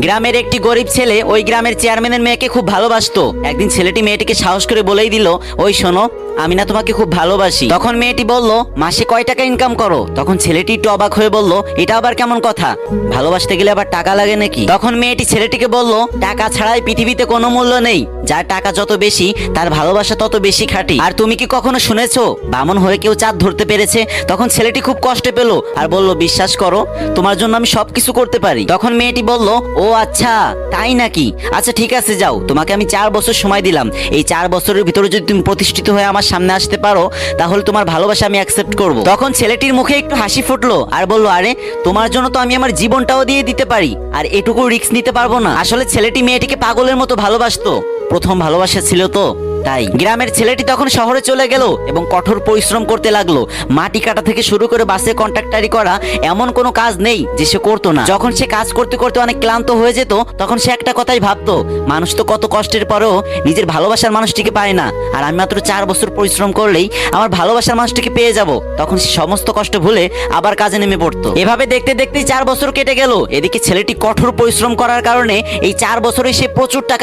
গ্রামের একটি গরিব ছেলে ওই গ্রামের চেয়ারম্যানের মেয়েকে খুব ভালোবাসতো। একদিন ছেলেটি মেয়েটিকে সাহস করে বলেই দিল, ওই শোনো, আমি না তোমাকে খুব ভালোবাসি। তখন মেয়েটি বলল, মাসে কয় টাকা ইনকাম করো? তখন ছেলেটি একটু অবাক হয়ে বলল, এটা আবার কেমন কথা, ভালোবাসতে গেলে আবার টাকা লাগে নাকি? তখন মেয়েটি ছেলেটিকে বলল, টাকা ছাড়াই পৃথিবীতে কোনো মূল্য নেই, যার টাকা যত বেশি তার ভালোবাসা তত বেশি খাঁটি। আর তুমি কি কখনো শুনেছো বামন হয়ে কেউ চাঁদ ধরতে পেরেছে? তখন ছেলেটি খুব কষ্টে পেল আর বলল, বিশ্বাস করো, তোমার জন্য আমি সবকিছু করতে পারি। তখন মেয়েটি বলল, ও আচ্ছা তাই নাকি, আচ্ছা ঠিক আছে যাও, তোমাকে আমি 4 বছর সময় দিলাম, এই 4 বছরের ভিতরে যদি তুমি প্রতিষ্ঠিত হয়ে আমার সামনে আসতে পারো তাহলে তোমার ভালোবাসা আমি অ্যাকসেপ্ট করব। তখন ছেলেটির মুখে একটু হাসি ফুটলো আর বলল, আরে তোমার জন্য তো আমি আমার জীবনটাও দিয়ে দিতে পারি, আর এটুকু রিস্ক নিতে পারবো না? আসলে ছেলেটি মেয়েটিকে পাগলের মতো ভালোবাসতো, প্রথম ভালোবাসা ছিল তো তাই। গ্রামের ছেলেটি তখন শহরে চলে গেল এবং কঠোর পরিশ্রম করতে লাগলো। মাটি কাটা থেকে শুরু করে বাসে কন্ট্রাক্টারি করা, এমন কোনো কাজ নেই যে সে করতো না। যখন সে কাজ করতে করতে অনেক ক্লান্ত হয়ে যেত তখন সে একটা কথাই ভাবতো, মানুষ তো কত কষ্টের পরেও নিজের ভালোবাসার মানুষটিকে পায় না, আর আমি মাত্র 4 বছর পরিশ্রম করলেই আমার ভালোবাসার মানুষটিকে পেয়ে যাব। তখন সে সমস্ত কষ্ট ভুলে আবার কাজে নেমে পড়তো। এভাবে দেখতে দেখতে 4 বছর কেটে গেল। এদিকে ছেলেটি কঠোর পরিশ্রম করার কারণে এই 4 বছরে সে প্রচুর টাকা